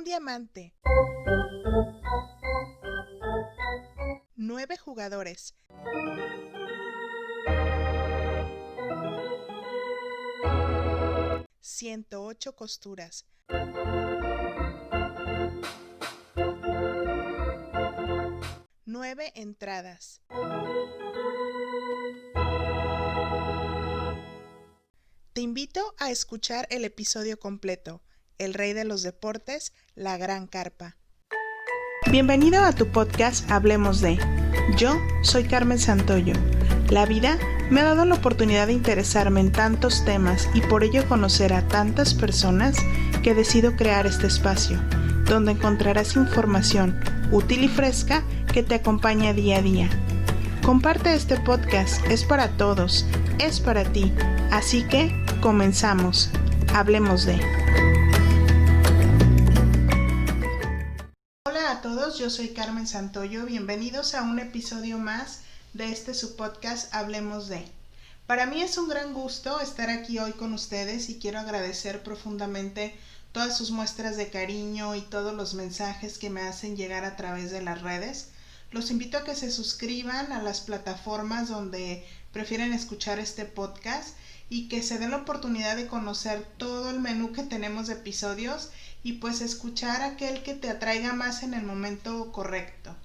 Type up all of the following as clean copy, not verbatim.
Un diamante. 9 jugadores. 108 costuras. 9 entradas. Te invito a escuchar el episodio completo, El Rey de los Deportes, la Gran Carpa. Bienvenido a tu podcast Hablemos de. Yo soy Carmen Santoyo. La vida me ha dado la oportunidad de interesarme en tantos temas y por ello conocer a tantas personas que decido crear este espacio, donde encontrarás información útil y fresca que te acompaña día a día. Comparte este podcast, es para todos, es para ti, así que comenzamos. Hablemos de. Hola a todos, yo soy Carmen Santoyo, bienvenidos a un episodio más de su podcast Hablemos de. Para mí es un gran gusto estar aquí hoy con ustedes y quiero agradecer profundamente todas sus muestras de cariño y todos los mensajes que me hacen llegar a través de las redes. Los invito a que se suscriban a las plataformas donde prefieren escuchar este podcast y que se den la oportunidad de conocer todo el menú que tenemos de episodios y pues escuchar aquel que te atraiga más en el momento correcto.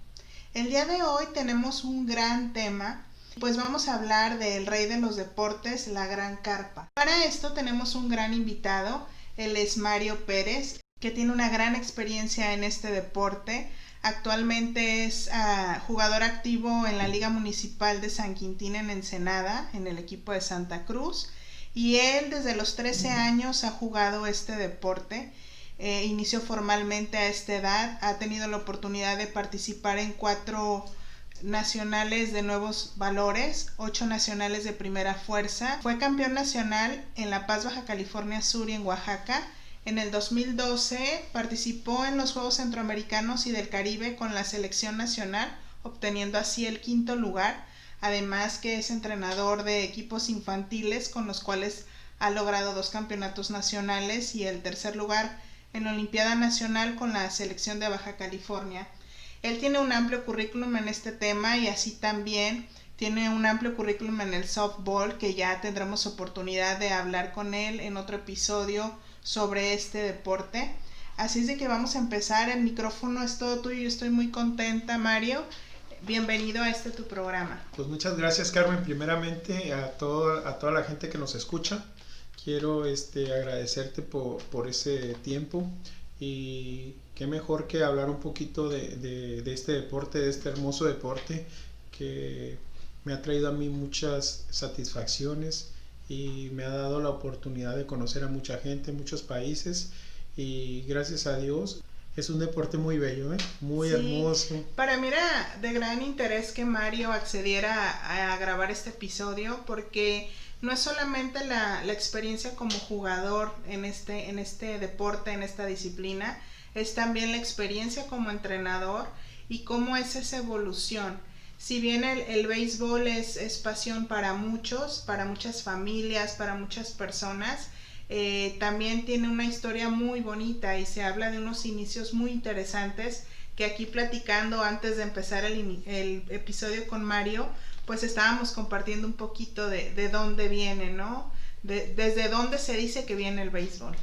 El día de hoy tenemos un gran tema, pues vamos a hablar del rey de los deportes, la Gran Carpa. Para esto tenemos un gran invitado, él es Mario Pérez, que tiene una gran experiencia en este deporte. Actualmente es jugador activo en la Liga Municipal de San Quintín en Ensenada, en el equipo de Santa Cruz. Y él desde los 13 años ha jugado este deporte. Inició formalmente a esta edad, ha tenido la oportunidad de participar en 4 nacionales de nuevos valores, 8 nacionales de primera fuerza. Fue campeón nacional en La Paz, Baja California Sur y en Oaxaca. En el 2012 participó en los Juegos Centroamericanos y del Caribe con la selección nacional, obteniendo así el 5º lugar. Además que es entrenador de equipos infantiles con los cuales ha logrado 2 campeonatos nacionales y el 3er lugar en la Olimpiada Nacional con la selección de Baja California. Él tiene un amplio currículum en este tema y así también tiene un amplio currículum en el softball, que ya tendremos oportunidad de hablar con él en otro episodio sobre este deporte. Así es de que vamos a empezar, el micrófono es todo tuyo, yo estoy muy contenta, Mario. Bienvenido a tu programa. Pues muchas gracias, Carmen. Primeramente a toda la gente que nos escucha. Quiero agradecerte por ese tiempo y qué mejor que hablar un poquito de este deporte, de este hermoso deporte que me ha traído a mí muchas satisfacciones y me ha dado la oportunidad de conocer a mucha gente, muchos países y gracias a Dios es un deporte muy bello, muy hermoso. Para mí era de gran interés que Mario accediera a grabar este episodio porque no es solamente la experiencia como jugador en este deporte, en esta disciplina, es también la experiencia como entrenador y cómo es esa evolución. Si bien el béisbol es pasión para muchos, para muchas familias, para muchas personas, también tiene una historia muy bonita y se habla de unos inicios muy interesantes que aquí platicando antes de empezar el episodio con Mario, pues estábamos compartiendo un poquito de dónde viene, ¿no? Desde dónde se dice que viene el béisbol.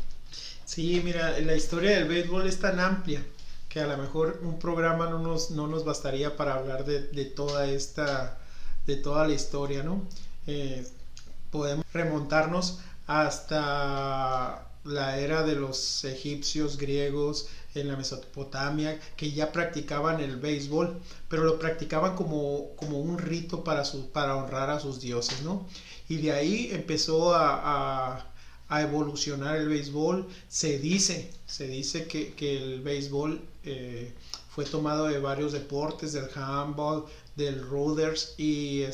Sí, mira, la historia del béisbol es tan amplia que a lo mejor un programa no nos bastaría para hablar de toda la historia, ¿no? Podemos remontarnos hasta la era de los egipcios, griegos, en la Mesopotamia, que ya practicaban el béisbol, pero lo practicaban como un rito para honrar a sus dioses, ¿no? Y de ahí empezó a evolucionar el béisbol. Se dice que el béisbol fue tomado de varios deportes, del handball, del rounders y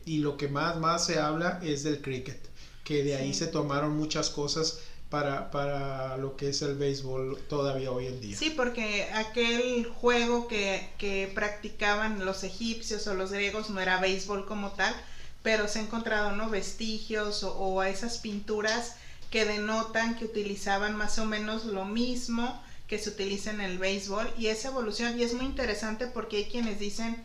lo que más se habla es del cricket, que de ahí se tomaron muchas cosas para lo que es el béisbol todavía hoy en día. Sí, porque aquel juego que practicaban los egipcios o los griegos no era béisbol como tal, pero se han encontrado, ¿no?, vestigios o esas pinturas que denotan que utilizaban más o menos lo mismo que se utiliza en el béisbol y esa evolución, y es muy interesante porque hay quienes dicen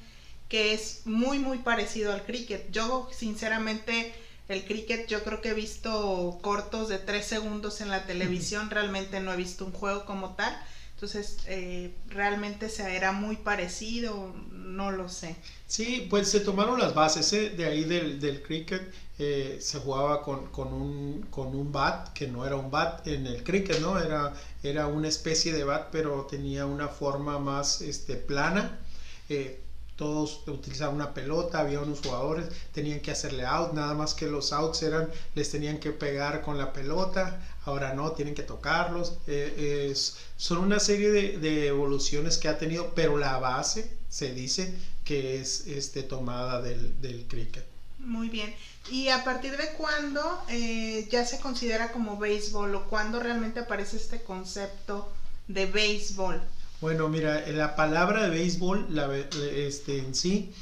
que es muy muy parecido al cricket. Yo sinceramente el cricket yo creo que he visto cortos de 3 segundos en la televisión, realmente no he visto un juego como tal, entonces realmente era muy parecido, no lo sé. Sí, pues se tomaron las bases de ahí del cricket. Se jugaba con un bat, que no era un bat en el cricket, ¿no? Era una especie de bat, pero tenía una forma más plana. Todos utilizaban una pelota, había unos jugadores, tenían que hacerle out, nada más que los outs les tenían que pegar con la pelota, ahora no, tienen que tocarlos. Son una serie de evoluciones que ha tenido, pero la base se dice que es tomada del cricket. Muy bien. ¿Y a partir de cuándo ya se considera como béisbol o cuándo realmente aparece este concepto de béisbol? Bueno, mira, la palabra de béisbol en sí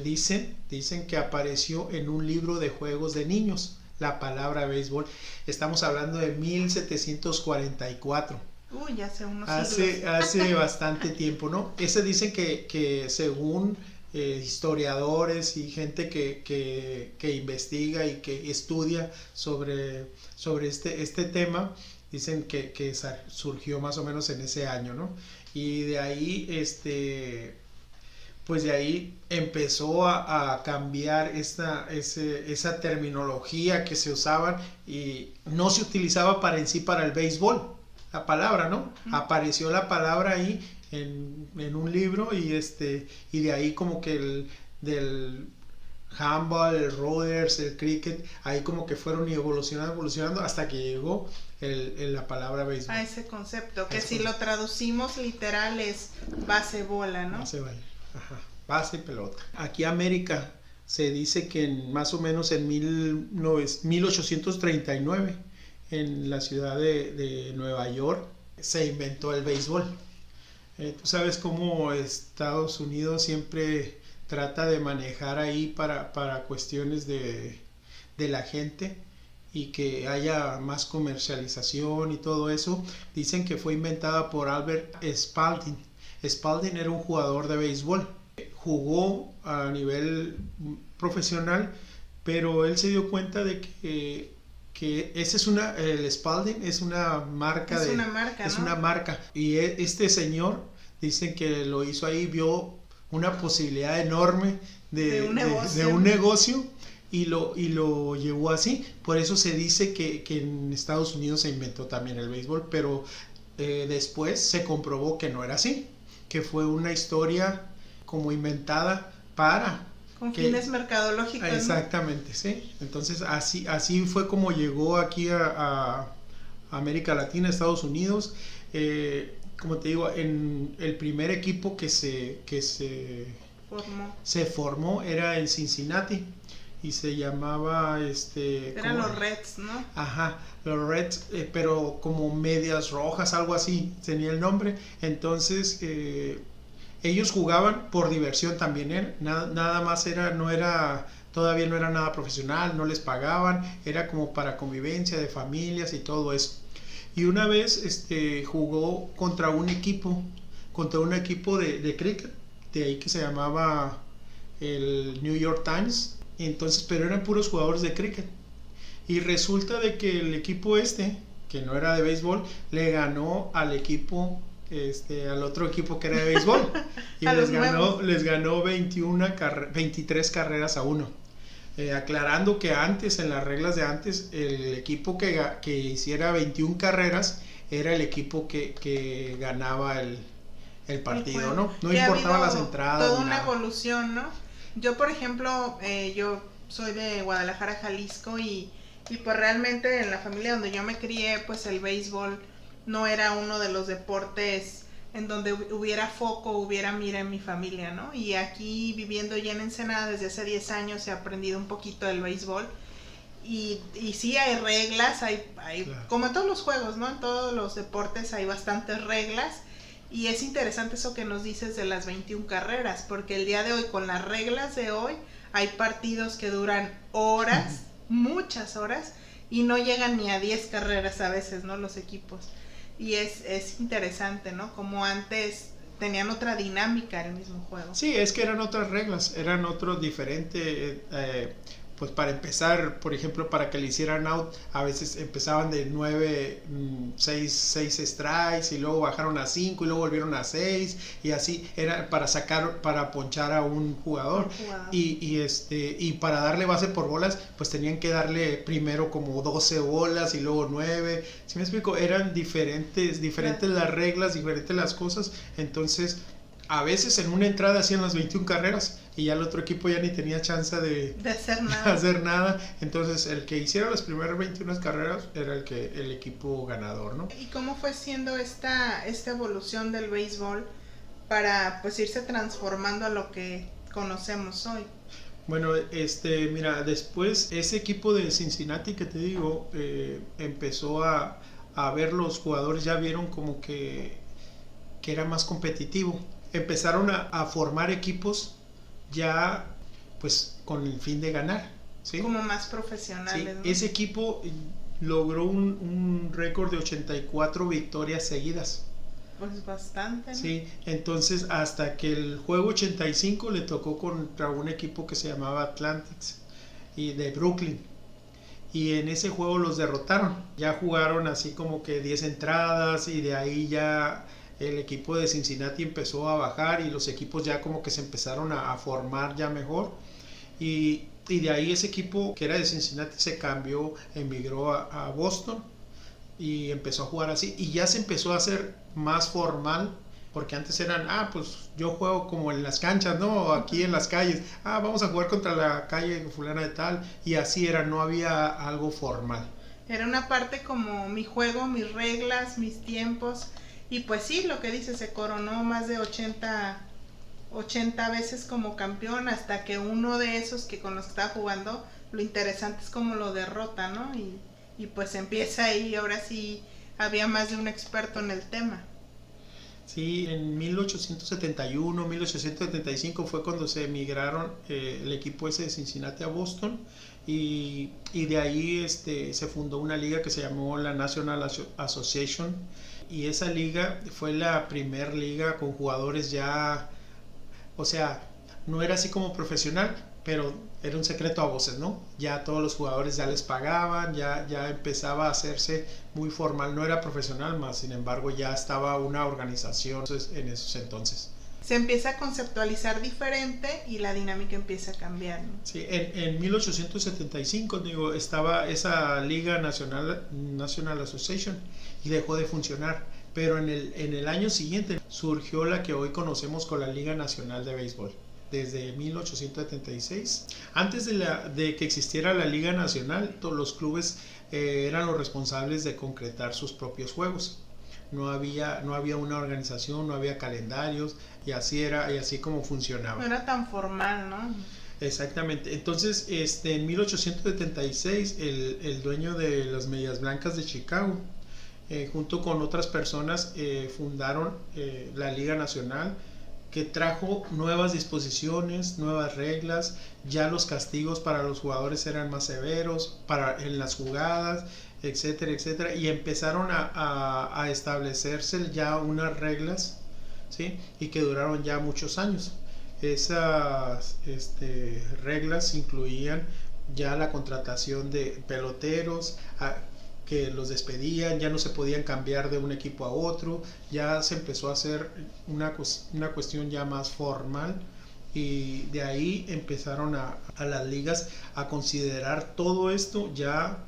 dicen que apareció en un libro de juegos de niños. La palabra béisbol, estamos hablando de 1744. Uy, hace unos siglos. Hace bastante tiempo, ¿no? Ese dicen que según historiadores y gente que investiga y que estudia sobre este tema, dicen que surgió más o menos en ese año, ¿no? Y de ahí pues de ahí empezó a cambiar esa terminología que se usaba y no se utilizaba para el béisbol, la palabra, ¿no? Apareció la palabra ahí en un libro y de ahí como que del handball, el rollers, el cricket, ahí como que fueron evolucionando hasta que llegó la palabra béisbol. A ese concepto, que si lo traducimos literal es base bola, ¿no? Base bola, ajá, base y pelota. Aquí América se dice que más o menos en 1839 en la ciudad de Nueva York se inventó el béisbol. Tú sabes cómo Estados Unidos siempre trata de manejar ahí para cuestiones de la gente y que haya más comercialización y todo eso. Dicen que fue inventada por Albert Spalding. Spalding era un jugador de béisbol. Jugó a nivel profesional, pero él se dio cuenta de que el Spalding es una marca. Es una marca, es ¿no? una marca. Y este señor, dicen que lo hizo ahí, vio una posibilidad enorme de un negocio y lo llevó así. Por eso se dice que en Estados Unidos se inventó también el béisbol, pero después se comprobó que no era así, que fue una historia como inventada con fines mercadológicos. Exactamente, ¿no? Sí. Entonces así fue como llegó aquí a América Latina, Estados Unidos. Como te digo, en el primer equipo que se formó era en Cincinnati y se llamaba eran los Reds, ¿no? Ajá, los Reds, pero como medias rojas, algo así tenía el nombre. Entonces ellos jugaban por diversión también, nada más todavía no era nada profesional, no les pagaban, era como para convivencia de familias y todo eso. Y una vez jugó contra un equipo de cricket, de ahí que se llamaba el New York Times. Entonces, pero eran puros jugadores de cricket. Y resulta de que el equipo que no era de béisbol, le ganó al al otro equipo que era de béisbol. Y les ganó 23 carreras a 1. Aclarando que antes, en las reglas de antes, el equipo que hiciera 21 carreras era el equipo que ganaba el partido, ¿no? No importaba las entradas. Toda una evolución, ¿no? Yo, por ejemplo, yo soy de Guadalajara, Jalisco, y pues realmente en la familia donde yo me crié, pues el béisbol no era uno de los deportes en donde hubiera foco, hubiera mira en mi familia, ¿no? Y aquí viviendo ya en Ensenada desde hace 10 años he aprendido un poquito del béisbol y sí hay reglas, hay claro, como en todos los juegos, ¿no? En todos los deportes hay bastantes reglas y es interesante eso que nos dices de las 21 carreras, porque el día de hoy, con las reglas de hoy, hay partidos que duran horas, muchas horas, y no llegan ni a 10 carreras a veces, ¿no? Los equipos. y es interesante, ¿no? Como antes tenían otra dinámica el mismo juego. Sí, es que eran otras reglas, eran otros diferentes, pues para empezar, por ejemplo, para que le hicieran out, a veces empezaban de 9, 6 strikes y luego bajaron a 5 y luego volvieron a 6 y así era para sacar, para ponchar a un jugador. Y para darle base por bolas, pues tenían que darle primero como 12 bolas y luego 9. ¿Sí me explico? Eran diferentes las reglas, diferentes las cosas, entonces a veces en una entrada hacían las 21 carreras y ya el otro equipo ya ni tenía chance de hacer nada. Entonces el que hiciera las primeras 21 carreras era el equipo ganador, ¿no? ¿Y cómo fue siendo esta evolución del béisbol para pues irse transformando a lo que conocemos hoy? Bueno, mira, después ese equipo de Cincinnati que te digo, empezó a ver los jugadores, ya vieron como que era más competitivo. Empezaron a formar equipos ya pues con el fin de ganar, ¿sí? Como más profesionales, sí, ¿no? Ese equipo logró un récord de 84 victorias seguidas. Pues bastante, ¿no? Sí, entonces hasta que el juego 85 le tocó contra un equipo que se llamaba Athletics y de Brooklyn. Y en ese juego los derrotaron. Ya jugaron así como que 10 entradas y de ahí ya el equipo de Cincinnati empezó a bajar y los equipos ya como que se empezaron a formar ya mejor. Y de ahí ese equipo que era de Cincinnati se cambió, emigró a Boston y empezó a jugar así. Y ya se empezó a hacer más formal, porque antes eran, pues yo juego como en las canchas, ¿no? Aquí en las calles. Vamos a jugar contra la calle fulana de tal. Y así era, no había algo formal. Era una parte como mi juego, mis reglas, mis tiempos. Y pues sí, lo que dice, se coronó más de 80 veces como campeón, hasta que uno de esos que con los que estaba jugando, lo interesante es cómo lo derrota, ¿no? Y pues empieza ahí, ahora sí había más de un experto en el tema. Sí, en 1871, 1875 fue cuando se emigraron el equipo ese de Cincinnati a Boston y de ahí se fundó una liga que se llamó la National Association y esa liga fue la primer liga con jugadores ya, o sea, no era así como profesional, pero era un secreto a voces, ¿no? Ya todos los jugadores ya les pagaban, ya empezaba a hacerse muy formal, no era profesional más, sin embargo ya estaba una organización en esos entonces. Se empieza a conceptualizar diferente y la dinámica empieza a cambiar, ¿no? Sí, en 1875 digo, estaba esa Liga National Association y dejó de funcionar, pero en el año siguiente surgió la que hoy conocemos con la Liga Nacional de Béisbol. Desde 1876. Antes de que existiera la Liga Nacional, todos los clubes eran los responsables de concretar sus propios juegos. No había una organización, no había calendarios, y así como funcionaba. No era tan formal, ¿no? Exactamente. Entonces, en 1876, el dueño de las Medias Blancas de Chicago, junto con otras personas, fundaron la Liga Nacional, que trajo nuevas disposiciones, nuevas reglas, ya los castigos para los jugadores eran más severos en las jugadas, etcétera, etcétera, y empezaron a establecerse ya unas reglas, ¿sí? Y que duraron ya muchos años. Esas reglas incluían ya la contratación de peloteros, que los despedían, ya no se podían cambiar de un equipo a otro, ya se empezó a hacer una cuestión ya más formal y de ahí empezaron a las ligas a considerar todo esto ya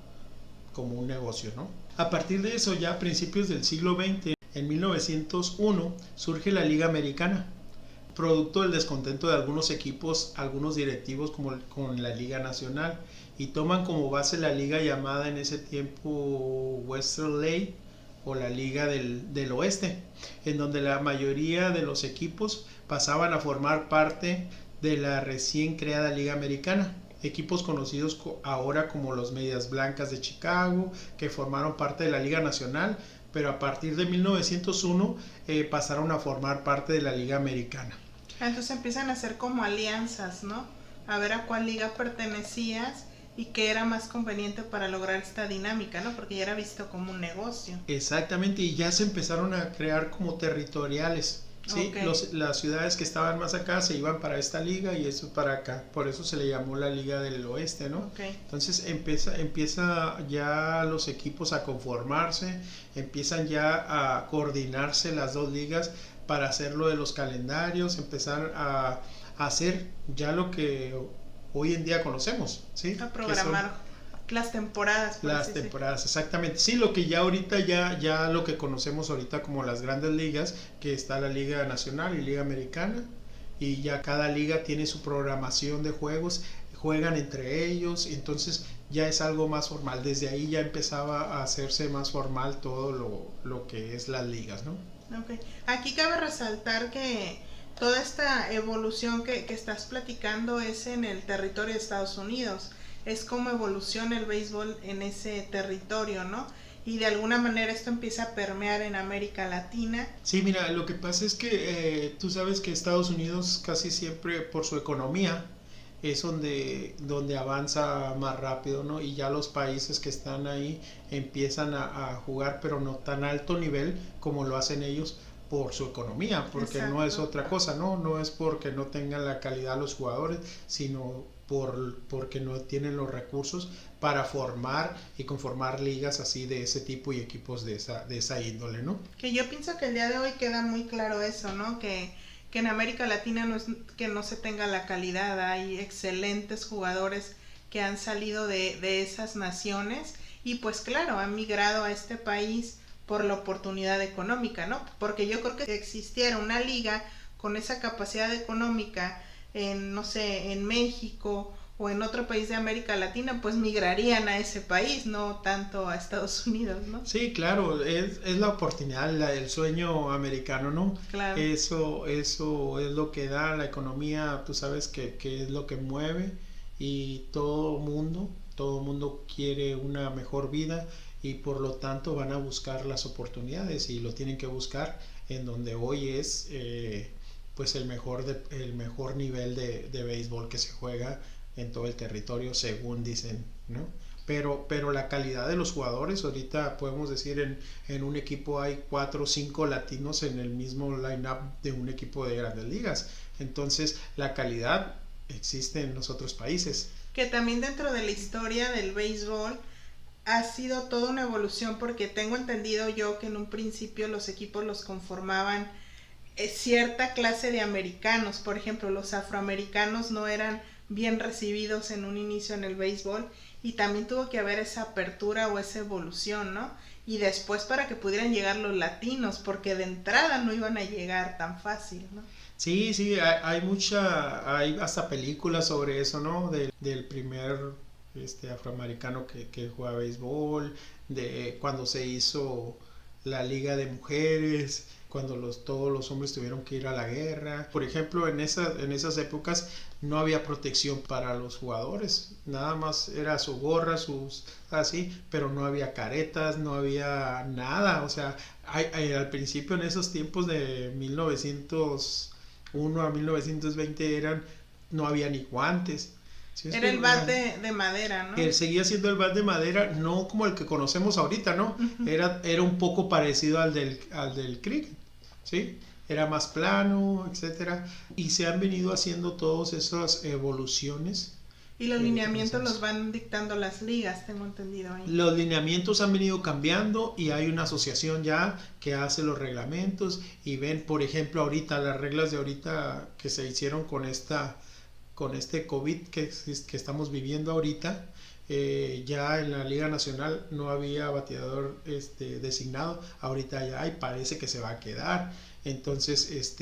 como un negocio, ¿no? A partir de eso, ya a principios del siglo XX, en 1901, surge la Liga Americana, producto del descontento de algunos equipos, algunos directivos como con la Liga Nacional, y toman como base la liga llamada en ese tiempo Western League o la Liga del Oeste, en donde la mayoría de los equipos pasaban a formar parte de la recién creada Liga Americana. Equipos conocidos ahora como los Medias Blancas de Chicago, que formaron parte de la Liga Nacional, pero a partir de 1901 pasaron a formar parte de la Liga Americana. Entonces empiezan a hacer como alianzas, ¿no? A ver a cuál liga pertenecías y que era más conveniente para lograr esta dinámica, ¿no? Porque ya era visto como un negocio. Exactamente, y ya se empezaron a crear como territoriales. Sí, Okay. las ciudades que estaban más acá se iban para esta liga y eso para acá, por eso se le llamó la Liga del Oeste, ¿no? Okay. Entonces empieza ya los equipos a conformarse, empiezan ya a coordinarse las dos ligas para hacer lo de los calendarios, empezar a hacer ya lo que hoy en día conocemos, ¿sí? A programar las temporadas. Las temporadas, exactamente. Sí, lo que ya ahorita, ya lo que conocemos ahorita como las grandes ligas, que está la Liga Nacional y Liga Americana, y ya cada liga tiene su programación de juegos, juegan entre ellos, entonces ya es algo más formal. Desde ahí ya empezaba a hacerse más formal todo lo que es las ligas, ¿no? Okay. Aquí cabe resaltar que toda esta evolución que estás platicando es en el territorio de Estados Unidos. Es como evoluciona el béisbol en ese territorio, ¿no? Y de alguna manera esto empieza a permear en América Latina. Sí, mira, lo que pasa es que tú sabes que Estados Unidos casi siempre por su economía es donde avanza más rápido, ¿no? Y ya los países que están ahí empiezan a jugar, pero no tan alto nivel como lo hacen ellos por su economía, porque Exacto. no es otra cosa, ¿no? No es porque no tengan la calidad los jugadores, sino porque no tienen los recursos para formar y conformar ligas así de ese tipo y equipos de esa índole, ¿no? Que yo pienso que el día de hoy queda muy claro eso, ¿no? Que en América Latina no es que no se tenga la calidad, hay excelentes jugadores que han salido de esas naciones y pues claro, han migrado a este país por la oportunidad económica, ¿no? Porque yo creo que si existiera una liga con esa capacidad económica en, no sé, en México o en otro país de América Latina, pues migrarían a ese país, no tanto a Estados Unidos, ¿no? Sí, claro, es la oportunidad, el sueño americano, ¿no? Claro. Eso es lo que da la economía, tú sabes que es lo que mueve y todo mundo quiere una mejor vida y por lo tanto van a buscar las oportunidades y lo tienen que buscar en donde hoy es pues el mejor nivel de béisbol que se juega en todo el territorio según dicen, ¿no? Pero la calidad de los jugadores, ahorita podemos decir en un equipo hay 4 o 5 latinos en el mismo line-up de un equipo de grandes ligas, entonces la calidad existe en los otros países. Que también dentro de la historia del béisbol ha sido toda una evolución porque tengo entendido yo que en un principio los equipos los conformaban cierta clase de americanos, por ejemplo los afroamericanos no eran bien recibidos en un inicio en el béisbol y también tuvo que haber esa apertura o esa evolución, ¿no? Y después para que pudieran llegar los latinos, porque de entrada no iban a llegar tan fácil, ¿no? Sí, hay hasta películas sobre eso, ¿no? Del primer afroamericano que juega béisbol, de cuando se hizo la liga de mujeres, cuando todos los hombres tuvieron que ir a la guerra. Por ejemplo, en esas épocas no había protección para los jugadores, nada más era su gorra, así, pero no había caretas, no había nada, o sea, al principio en esos tiempos de 1901 a 1920 no había ni guantes. ¿Sí? Era el bat de madera, ¿no? Él seguía siendo el bat de madera, no como el que conocemos ahorita, ¿no? Uh-huh. Era un poco parecido al del cricket, ¿sí? Era más plano, etcétera. Y se han venido haciendo todas esas evoluciones. Y los lineamientos los van dictando las ligas, tengo entendido ahí. Los lineamientos han venido cambiando y hay una asociación ya que hace los reglamentos y ven, por ejemplo, ahorita las reglas de ahorita que se hicieron con este COVID que estamos viviendo ahorita, ya en la Liga Nacional no había bateador designado, ahorita ya hay, parece que se va a quedar, entonces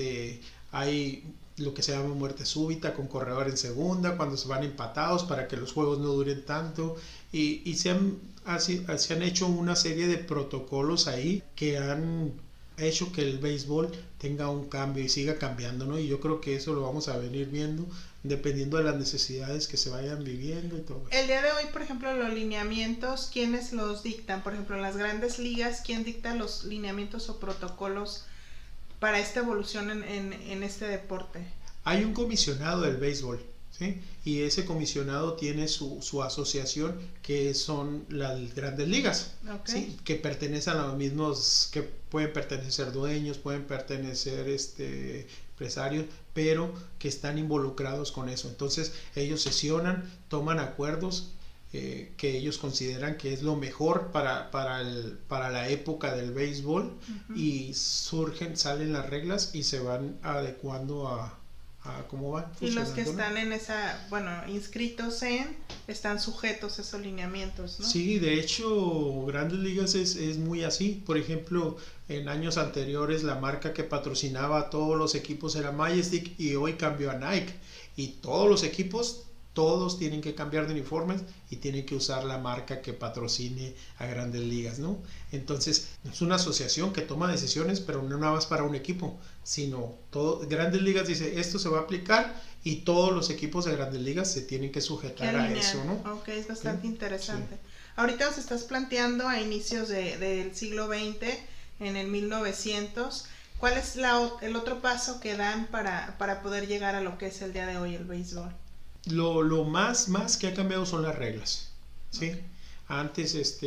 hay lo que se llama muerte súbita con corredor en segunda cuando se van empatados para que los juegos no duren tanto y se han hecho una serie de protocolos ahí que han hecho que el béisbol tenga un cambio y siga cambiando, ¿no? Y yo creo que eso lo vamos a venir viendo dependiendo de las necesidades que se vayan viviendo y todo. El día de hoy, por ejemplo, los lineamientos, ¿quiénes los dictan? Por ejemplo, en las grandes ligas, ¿quién dicta los lineamientos o protocolos para esta evolución en este deporte? Hay un comisionado del béisbol, ¿sí? Y ese comisionado tiene su asociación, que son las grandes ligas, Okay. ¿sí? Que pertenecen a los mismos, que pueden pertenecer dueños, pueden pertenecer empresarios, pero que están involucrados con eso. Entonces ellos sesionan, toman acuerdos que ellos consideran que es lo mejor para la época del béisbol, y salen las reglas y se van adecuando a cómo van Y los que funcionando, ¿no? están en esa, bueno, inscritos están sujetos a esos lineamientos, ¿no? Sí, de hecho, Grandes Ligas es muy así. Por ejemplo, en años anteriores la marca que patrocinaba a todos los equipos era Majestic, y hoy cambió a Nike. Y todos los equipos, todos tienen que cambiar de uniformes y tienen que usar la marca que patrocine a Grandes Ligas, ¿no? Entonces, es una asociación que toma decisiones, pero no nada más para un equipo, sino Grandes Ligas dice, esto se va a aplicar, y todos los equipos de Grandes Ligas se tienen que sujetar a eso, ¿no? Ok, es bastante ¿Sí? interesante. Sí. Ahorita nos estás planteando a inicios del siglo XX, en el 1900. ¿Cuál es el otro paso que dan para poder llegar a lo que es el día de hoy el béisbol? Lo más que ha cambiado son las reglas, ¿sí? Okay. Antes,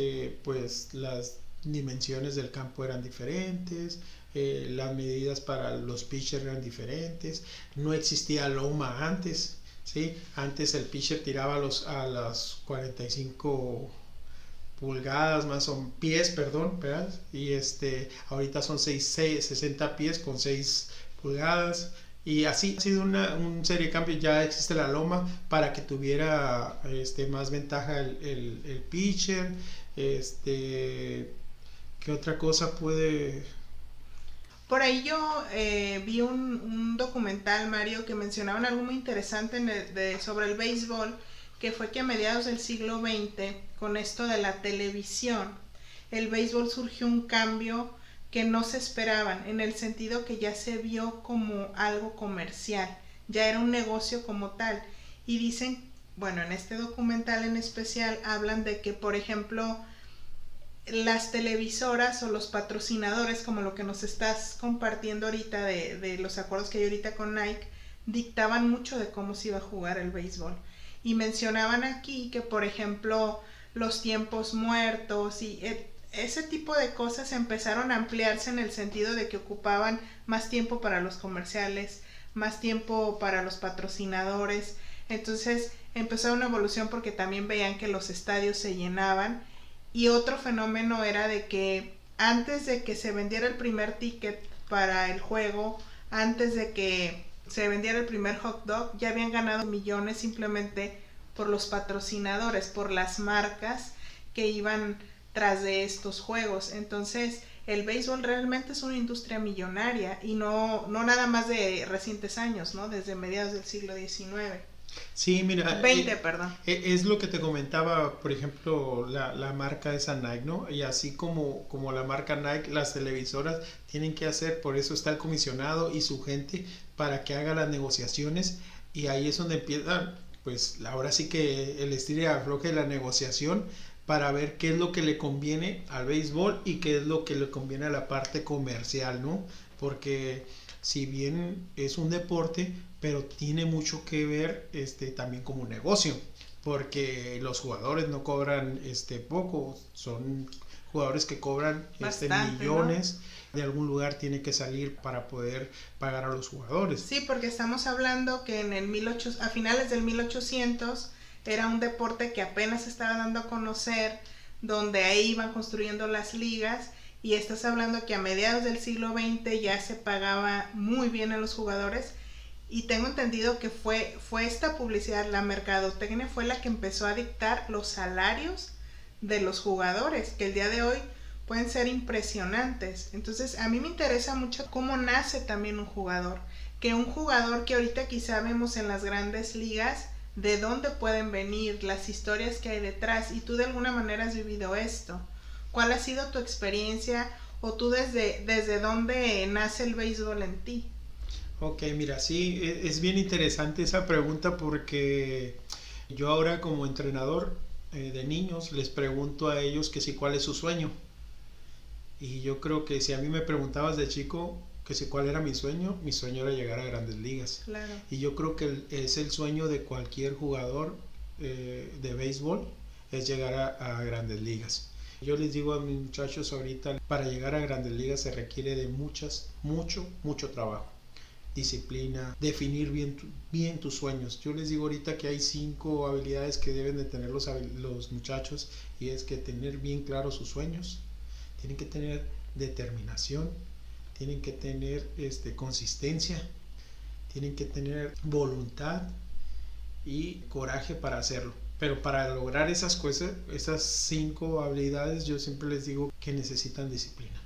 pues las dimensiones del campo eran diferentes, las medidas para los pitchers eran diferentes, no existía loma antes, ¿sí? Antes el pitcher tiraba a las 45 pulgadas más, son pies, perdón, ¿verdad? Y ahorita son 60 pies con 6 pulgadas. Y así ha sido un serie de cambios. Ya existe la loma para que tuviera más ventaja el pitcher. ¿Qué otra cosa puede? Por ahí yo vi un documental, Mario, que mencionaban algo muy interesante sobre el béisbol, que fue que a mediados del siglo XX, con esto de la televisión, el béisbol surgió un cambio que no se esperaban, en el sentido que ya se vio como algo comercial, ya era un negocio como tal. Y dicen, bueno, en este documental en especial hablan de que, por ejemplo, las televisoras o los patrocinadores, como lo que nos estás compartiendo ahorita de los acuerdos que hay ahorita con Nike, dictaban mucho de cómo se iba a jugar el béisbol. Y mencionaban aquí que, por ejemplo, los tiempos muertos y ese tipo de cosas empezaron a ampliarse, en el sentido de que ocupaban más tiempo para los comerciales, más tiempo para los patrocinadores. Entonces empezó una evolución, porque también veían que los estadios se llenaban. Y otro fenómeno era de que antes de que se vendiera el primer ticket para el juego, antes de que se vendiera el primer hot dog, ya habían ganado millones simplemente por los patrocinadores, por las marcas que iban tras de estos juegos. Entonces el béisbol realmente es una industria millonaria, y no nada más de recientes años, ¿no? Desde mediados del siglo XIX. Sí, mira, 20, perdón. Es lo que te comentaba, por ejemplo, la marca esa Nike, ¿no? Y así como la marca Nike, las televisoras tienen que hacer, por eso está el comisionado y su gente, para que haga las negociaciones, y ahí es donde empiezan, pues ahora sí que el estilo y afloje de la negociación, para ver qué es lo que le conviene al béisbol y qué es lo que le conviene a la parte comercial, ¿no? Porque si bien es un deporte, pero tiene mucho que ver también como un negocio, porque los jugadores no cobran poco, son jugadores que cobran Bastante, millones, ¿no? De algún lugar tiene que salir para poder pagar a los jugadores. Sí, porque estamos hablando que a finales del 1800 era un deporte que apenas se estaba dando a conocer, donde ahí iban construyendo las ligas, y estás hablando que a mediados del siglo XX ya se pagaba muy bien a los jugadores. Y tengo entendido que fue esta publicidad, la mercadotecnia, fue la que empezó a dictar los salarios de los jugadores, que el día de hoy pueden ser impresionantes. Entonces a mí me interesa mucho cómo nace también un jugador, que ahorita quizá vemos en las grandes ligas, de dónde pueden venir, las historias que hay detrás, y tú de alguna manera has vivido esto. ¿Cuál ha sido tu experiencia, o tú desde dónde nace el béisbol en ti? Ok, mira, sí, es bien interesante esa pregunta, porque yo ahora como entrenador de niños les pregunto a ellos que si cuál es su sueño. Y yo creo que si a mí me preguntabas de chico, ¿Cuál era mi sueño? Mi sueño era llegar a Grandes Ligas. Claro. Y yo creo que es el sueño de cualquier jugador de béisbol, es llegar a Grandes Ligas. Yo les digo a mis muchachos ahorita, para llegar a Grandes Ligas se requiere de mucho trabajo, disciplina, definir bien tus sueños. Yo les digo ahorita que hay 5 habilidades que deben de tener los muchachos, y es que tener bien claros sus sueños, tienen que tener determinación, tienen que tener consistencia, tienen que tener voluntad y coraje para hacerlo. Pero para lograr esas cosas, esas 5 habilidades, yo siempre les digo que necesitan disciplina.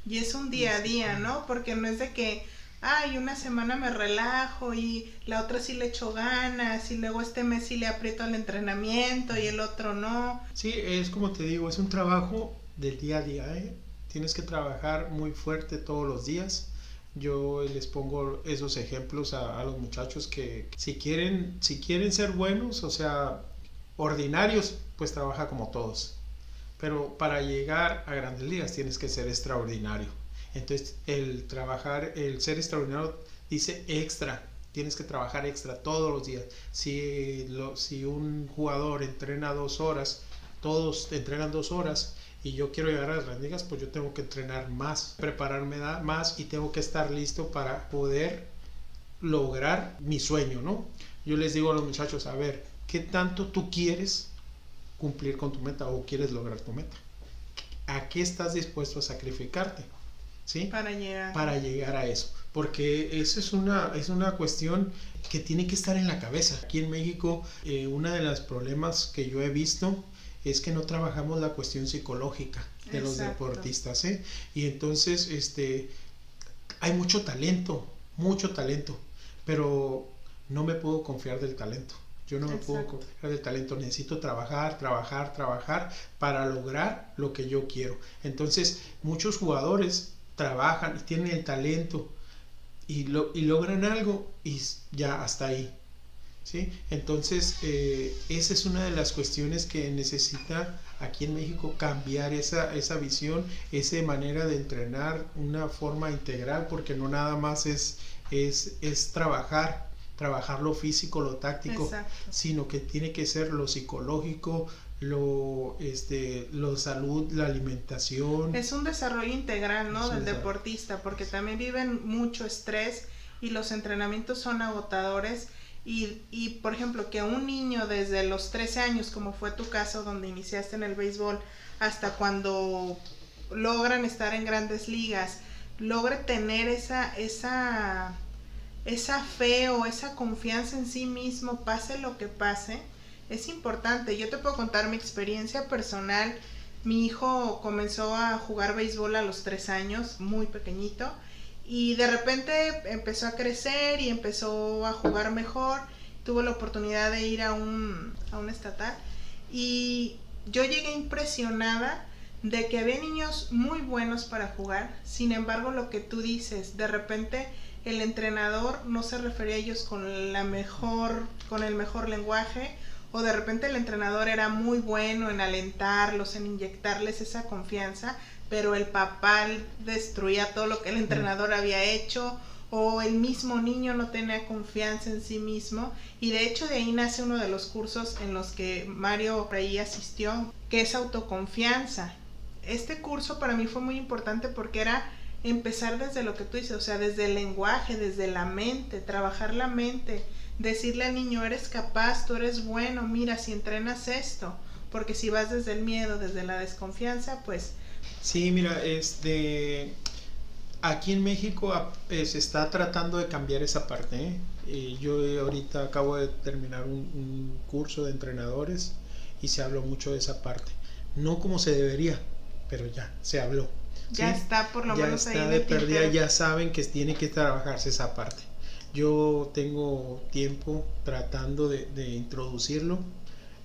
Y es un día a día, ¿no? Porque no es de que, ay, una semana me relajo y la otra sí le echo ganas y luego este mes sí le aprieto al entrenamiento y el otro no. Sí, es como te digo, es un trabajo del día a día, ¿eh? Tienes que trabajar muy fuerte todos los días. Yo les pongo esos ejemplos a los muchachos que si quieren ser buenos, o sea, ordinarios, pues trabaja como todos. Pero para llegar a Grandes Ligas tienes que ser extraordinario. Entonces el ser extraordinario dice extra. Tienes que trabajar extra todos los días. Si un jugador entrena 2 horas, todos entrenan 2 horas, y yo quiero llegar a las Grandes Ligas, pues yo tengo que entrenar más, prepararme más, y tengo que estar listo para poder lograr mi sueño, ¿no? Yo les digo a los muchachos, a ver, ¿qué tanto tú quieres cumplir con tu meta o quieres lograr tu meta? ¿A qué estás dispuesto a sacrificarte? ¿Sí? Para llegar a eso. Porque eso es una cuestión que tiene que estar en la cabeza. Aquí en México, uno de los problemas que yo he visto es que no trabajamos la cuestión psicológica de los deportistas, ¿eh? Y entonces hay mucho talento, pero no me puedo confiar del talento. Yo no me puedo confiar del talento. Necesito trabajar para lograr lo que yo quiero. Entonces muchos jugadores trabajan y tienen el talento y logran algo, y ya hasta ahí, ¿sí? Entonces esa es una de las cuestiones que necesita aquí en México cambiar, esa visión, esa manera de entrenar, una forma integral, porque no nada más es trabajar lo físico, lo táctico, sino que tiene que ser lo psicológico, lo salud, la alimentación. Es un desarrollo integral, ¿no? Del deportista, porque también viven mucho estrés y los entrenamientos son agotadores. Y por ejemplo, que un niño desde los 13 años, como fue tu caso, donde iniciaste en el béisbol, hasta cuando logran estar en Grandes Ligas, logre tener esa fe o esa confianza en sí mismo, pase lo que pase, es importante. Yo te puedo contar mi experiencia personal. Mi hijo comenzó a jugar béisbol a los 3 años, muy pequeñito, y de repente empezó a crecer y empezó a jugar mejor. Tuvo la oportunidad de ir a un estatal, y yo llegué impresionada de que había niños muy buenos para jugar. Sin embargo, lo que tú dices, de repente el entrenador no se refería a ellos con el mejor lenguaje, o de repente el entrenador era muy bueno en alentarlos, en inyectarles esa confianza, pero el papá destruía todo lo que el entrenador había hecho, o el mismo niño no tenía confianza en sí mismo. Y de hecho de ahí nace uno de los cursos en los que Mario Rey asistió, que es autoconfianza. Este curso para mí fue muy importante porque era empezar desde lo que tú dices, o sea, desde el lenguaje, desde la mente, trabajar la mente, decirle al niño, eres capaz, tú eres bueno, mira, si entrenas esto, porque si vas desde el miedo, desde la desconfianza, pues... Sí, mira, aquí en México se está tratando de cambiar esa parte, ¿eh? Yo ahorita acabo de terminar un curso de entrenadores y se habló mucho de esa parte, no como se debería, pero ya se habló. Ya, ¿sí? Está por lo menos ahí de perdida, ya saben que tiene que trabajarse esa parte. Yo tengo tiempo tratando de introducirlo.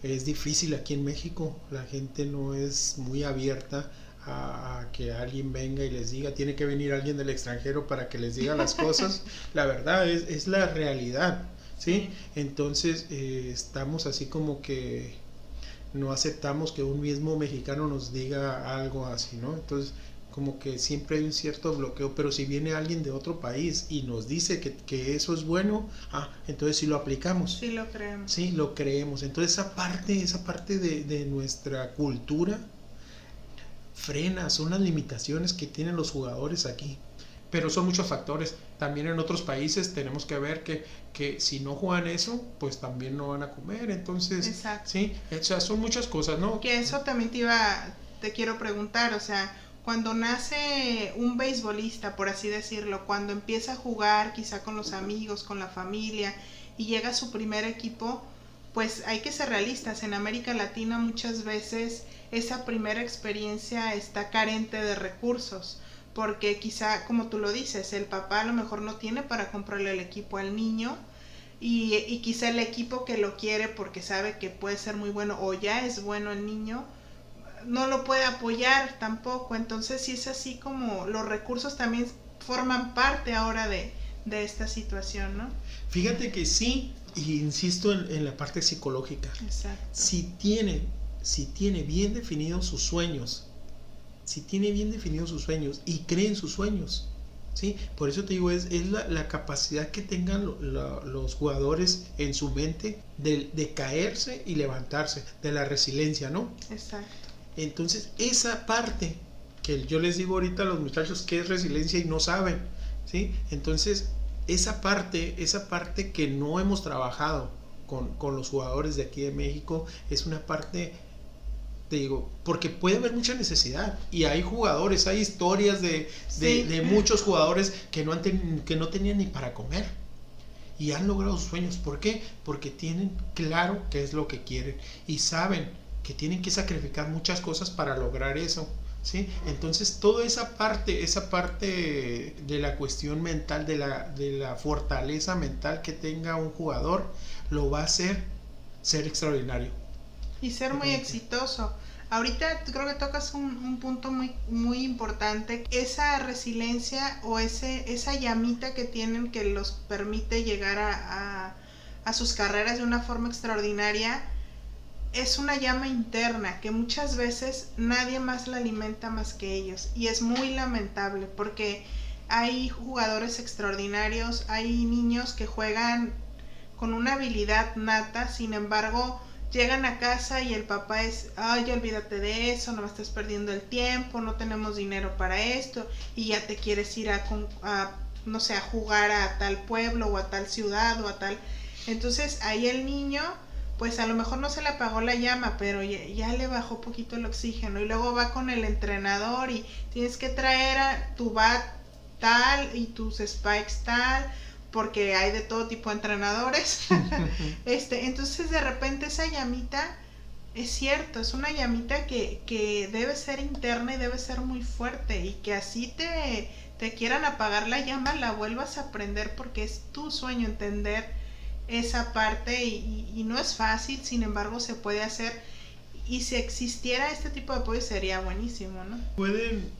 Es difícil aquí en México, la gente no es muy abierta a que alguien venga y les diga. Tiene que venir alguien del extranjero para que les diga las cosas. La verdad es la realidad, ¿sí? Entonces estamos así como que no aceptamos que un mismo mexicano nos diga algo así, ¿no? Entonces como que siempre hay un cierto bloqueo, pero si viene alguien de otro país y nos dice que eso es bueno, entonces sí lo aplicamos. Sí lo creemos. Sí, lo creemos. Entonces esa parte de nuestra cultura frena, son las limitaciones que tienen los jugadores aquí. Pero son muchos factores. También en otros países tenemos que ver que si no juegan eso, pues también no van a comer. Entonces, exacto. Sí, o sea, son muchas cosas, ¿no? Que eso también te quiero preguntar, o sea, cuando nace un beisbolista, por así decirlo, cuando empieza a jugar quizá con los amigos, con la familia y llega a su primer equipo, pues hay que ser realistas. En América Latina muchas veces esa primera experiencia está carente de recursos, porque quizá, como tú lo dices, el papá a lo mejor no tiene para comprarle el equipo al niño y quizá el equipo que lo quiere porque sabe que puede ser muy bueno o ya es bueno el niño, no lo puede apoyar tampoco. Entonces sí es así como los recursos también forman parte ahora de esta situación, ¿no? Fíjate que sí, y insisto en la parte psicológica. Exacto. Si tiene bien definidos sus sueños, y cree en sus sueños, ¿sí? Por eso te digo, es la capacidad que tengan los jugadores en su mente de caerse y levantarse, de la resiliencia, ¿no? Exacto. Entonces, esa parte que yo les digo ahorita a los muchachos que es resiliencia y no saben, ¿sí? Entonces, esa parte que no hemos trabajado con los jugadores de aquí de México es una parte, te digo, porque puede haber mucha necesidad y hay jugadores, hay historias de muchos jugadores que no tenían ni para comer y han logrado sus sueños. ¿Por qué? Porque tienen claro qué es lo que quieren y saben que tienen que sacrificar muchas cosas para lograr eso, ¿sí? Entonces toda esa parte de la cuestión mental, de la fortaleza mental que tenga un jugador, lo va a hacer ser extraordinario y ser muy exitoso. Ahorita creo que tocas un punto muy, muy importante, esa resiliencia o esa llamita que tienen que los permite llegar a sus carreras de una forma extraordinaria. Es una llama interna que muchas veces nadie más la alimenta más que ellos, y es muy lamentable porque hay jugadores extraordinarios, hay niños que juegan con una habilidad nata, sin embargo llegan a casa y el papá es, ay, olvídate de eso, no me estás perdiendo el tiempo, no tenemos dinero para esto, y ya te quieres ir no sé, a jugar a tal pueblo o a tal ciudad o a tal. Entonces ahí el niño, pues a lo mejor no se le apagó la llama, pero ya le bajó poquito el oxígeno, y luego va con el entrenador y tienes que traer a tu bat tal y tus spikes tal, porque hay de todo tipo de entrenadores. Entonces de repente esa llamita, es cierto, es una llamita que debe ser interna y debe ser muy fuerte, y que así te quieran apagar la llama, la vuelvas a prender porque es tu sueño entender esa parte, y no es fácil, sin embargo se puede hacer, y si existiera este tipo de apoyo sería buenísimo, ¿no? Pueden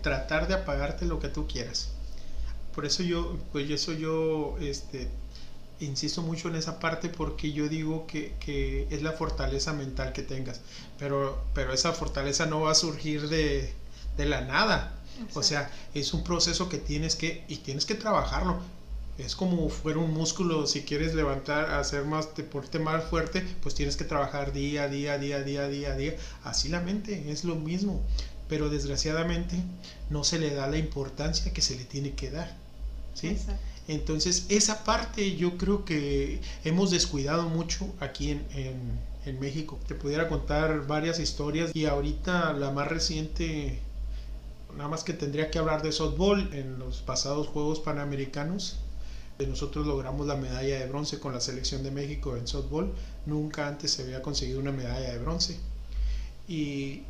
tratar de apagarte lo que tú quieras. Por eso yo insisto mucho en esa parte, porque yo digo que es la fortaleza mental que tengas, pero esa fortaleza no va a surgir de la nada. Exacto. O sea, es un proceso que tienes que trabajarlo. Es como fuera un músculo. Si quieres levantar, hacer más, deporte más fuerte, pues tienes que trabajar día a día. Así la mente es lo mismo, pero desgraciadamente no se le da la importancia que se le tiene que dar, ¿sí? Exacto. Entonces esa parte yo creo que hemos descuidado mucho aquí en México. Te pudiera contar varias historias, y ahorita la más reciente, nada más que tendría que hablar de softball. En los pasados Juegos Panamericanos nosotros logramos la medalla de bronce con la selección de México en softball. Nunca antes se había conseguido una medalla de bronce, y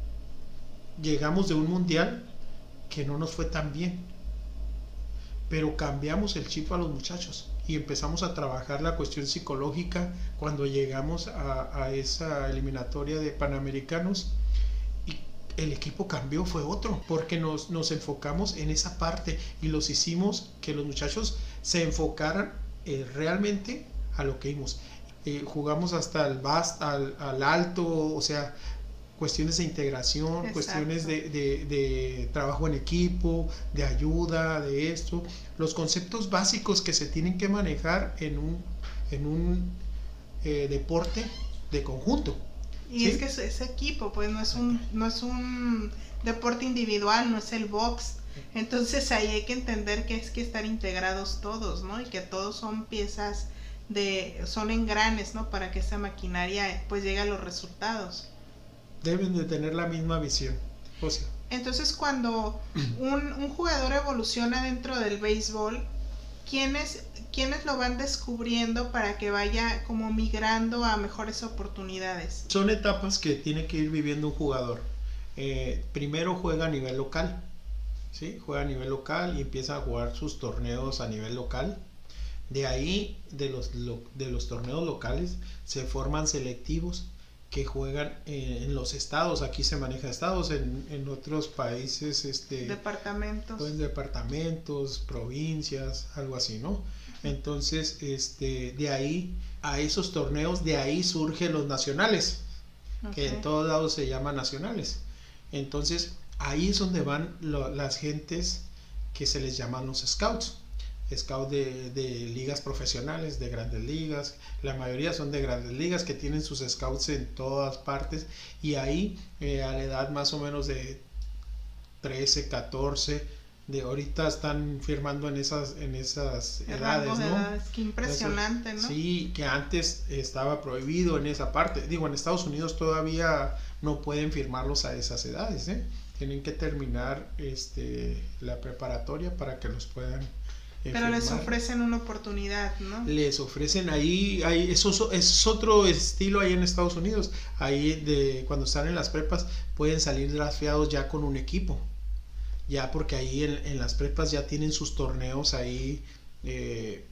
llegamos de un mundial que no nos fue tan bien, pero cambiamos el chip a los muchachos y empezamos a trabajar la cuestión psicológica cuando llegamos a esa eliminatoria de Panamericanos, y el equipo cambió, fue otro, porque nos enfocamos en esa parte y los hicimos que los muchachos se enfocaran realmente a lo que vimos. Jugamos hasta el al alto, o sea, cuestiones de integración, Exacto. cuestiones de trabajo en equipo, de ayuda, de esto, los conceptos básicos que se tienen que manejar en un deporte de conjunto. Y ¿sí? es que es equipo, pues no es un deporte individual, no es el box. Entonces ahí hay que entender que es que estar integrados todos, ¿no? Y que todos son piezas son engranes, ¿no? Para que esa maquinaria pues llegue a los resultados. Deben de tener la misma visión. O sea, entonces cuando un jugador evoluciona dentro del béisbol, ¿quiénes lo van descubriendo para que vaya como migrando a mejores oportunidades? Son etapas que tiene que ir viviendo un jugador. Primero juega a nivel local, ¿sí? Juega a nivel local y empieza a jugar sus torneos a nivel local. De ahí, de los torneos locales, se forman selectivos que juegan en los estados. Aquí se maneja estados, en otros países departamentos. Pues departamentos, provincias, algo así, ¿no? Entonces, de ahí a esos torneos, de ahí surgen los nacionales, que en todos lados se llaman nacionales. Entonces, ahí es donde van las gentes que se les llaman los scouts de ligas profesionales, de grandes ligas. La mayoría son de grandes ligas que tienen sus scouts en todas partes, y ahí a la edad más o menos de 13, 14, de ahorita están firmando en esas edades, ¿no? Edades. Qué impresionante, eso, ¿no? Sí, que antes estaba prohibido en esa parte. Digo, en Estados Unidos todavía no pueden firmarlos a esas edades, ¿eh? Tienen que terminar la preparatoria para que los puedan pero firmar. les ofrecen una oportunidad, ¿no? Les ofrecen ahí eso es otro estilo ahí en Estados Unidos. Ahí cuando están en las prepas pueden salir drafteados ya con un equipo. Ya porque ahí en las prepas ya tienen sus torneos ahí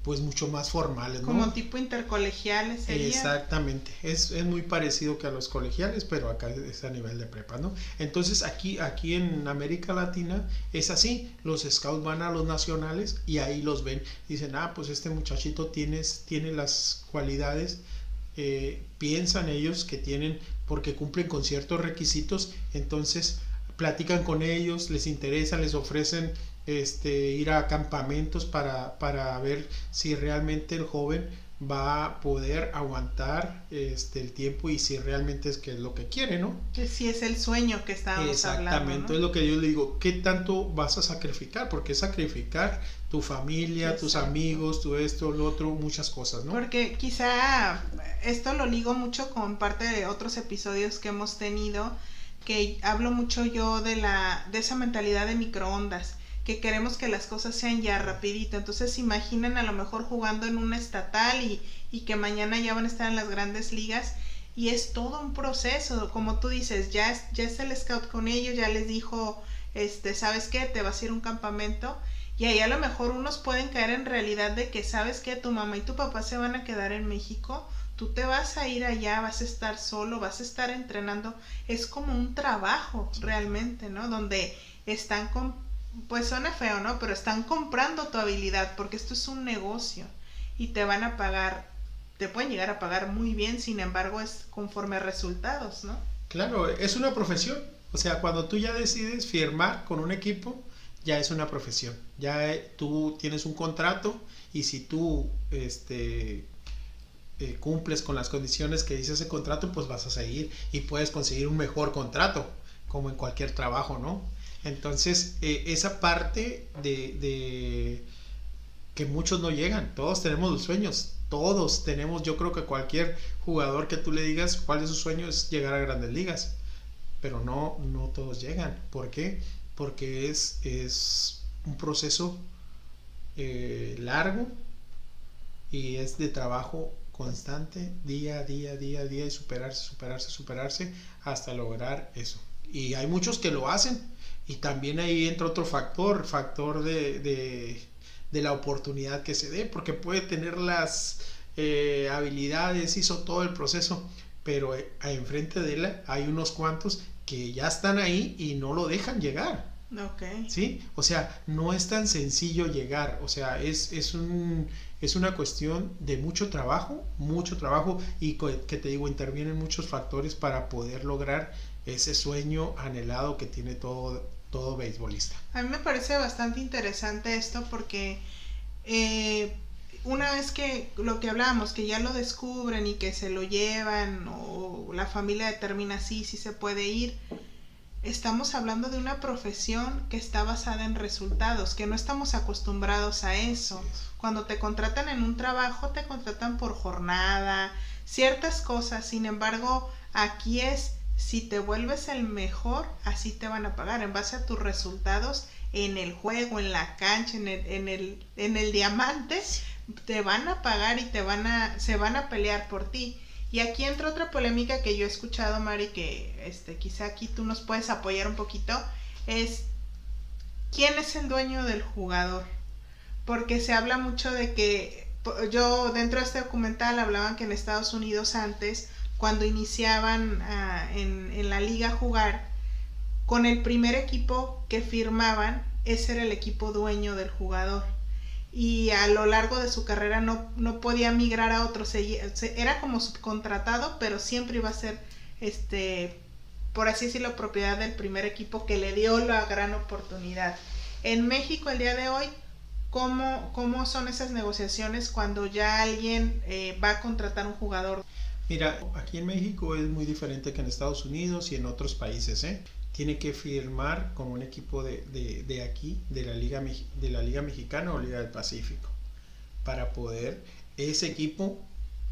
pues mucho más formales, ¿no? Como tipo intercolegiales sería. Exactamente, es muy parecido que a los colegiales, pero acá es a nivel de prepa, ¿no? Entonces aquí en América Latina es así, los scouts van a los nacionales y ahí los ven, dicen, pues este muchachito tiene las cualidades, piensan ellos que tienen, porque cumplen con ciertos requisitos, entonces platican con ellos, les interesa, les ofrecen ir a campamentos para ver si realmente el joven va a poder aguantar el tiempo y si realmente es que es lo que quiere, ¿no? Que sí es el sueño que estábamos hablando, ¿no? Exactamente, es lo que yo le digo, ¿qué tanto vas a sacrificar? Porque es sacrificar tu familia, Exacto. tus amigos, tu esto, lo otro, muchas cosas, ¿no? Porque quizá esto lo ligo mucho con parte de otros episodios que hemos tenido, que hablo mucho yo de esa mentalidad de microondas, que queremos que las cosas sean ya rapidito. Entonces imaginen a lo mejor jugando en una estatal y que mañana ya van a estar en las grandes ligas, y es todo un proceso, como tú dices, ya es el scout con ellos, ya les dijo, ¿sabes qué? Te vas a ir a un campamento, y ahí a lo mejor unos pueden caer en realidad de que, ¿sabes qué? Tu mamá y tu papá se van a quedar en México, tú te vas a ir allá, vas a estar solo, vas a estar entrenando. Es como un trabajo realmente, ¿no? Donde están pues suena feo, ¿no? Pero están comprando tu habilidad, porque esto es un negocio y te van a pagar, te pueden llegar a pagar muy bien, sin embargo es conforme a resultados, ¿no? Claro, es una profesión. O sea, cuando tú ya decides firmar con un equipo, ya es una profesión. Ya tú tienes un contrato, y si tú cumples con las condiciones que dice ese contrato, pues vas a seguir y puedes conseguir un mejor contrato, como en cualquier trabajo, ¿no? Entonces, esa parte de que muchos no llegan, todos tenemos los sueños, todos tenemos, yo creo que cualquier jugador que tú le digas cuál es su sueño es llegar a grandes ligas, pero no todos llegan. ¿Por qué? Porque es un proceso largo, y es de trabajo constante, día a día, y superarse hasta lograr eso. Y hay muchos que lo hacen, y también ahí entra otro factor de la oportunidad que se dé, porque puede tener las habilidades, hizo todo el proceso, pero enfrente de él hay unos cuantos que ya están ahí y no lo dejan llegar. Okay. ¿Sí? O sea, no es tan sencillo llegar, o sea, es una cuestión de mucho trabajo, y que te digo, intervienen muchos factores para poder lograr ese sueño anhelado que tiene todo beisbolista. A mí me parece bastante interesante esto porque una vez que lo que hablábamos, que ya lo descubren y que se lo llevan o la familia determina sí se puede ir, estamos hablando de una profesión que está basada en resultados, que no estamos acostumbrados a eso. Cuando te contratan en un trabajo, te contratan por jornada, ciertas cosas. Sin embargo, aquí es, si te vuelves el mejor, así te van a pagar, en base a tus resultados en el juego, en la cancha, en el diamante, te van a pagar y se van a pelear por ti. Y aquí entra otra polémica que yo he escuchado, Mari, que quizá aquí tú nos puedes apoyar un poquito, es ¿quién es el dueño del jugador? Porque se habla mucho de que, yo dentro de este documental hablaban que en Estados Unidos antes, cuando iniciaban en la liga a jugar, con el primer equipo que firmaban, ese era el equipo dueño del jugador. Y a lo largo de su carrera no podía migrar a otro, era como subcontratado, pero siempre iba a ser, por así decirlo, propiedad del primer equipo que le dio la gran oportunidad. En México el día de hoy, ¿cómo son esas negociaciones cuando ya alguien va a contratar un jugador? Mira, aquí en México es muy diferente que en Estados Unidos y en otros países, Tiene que firmar con un equipo de aquí, de la Liga Mexicana o Liga del Pacífico, para poder ese equipo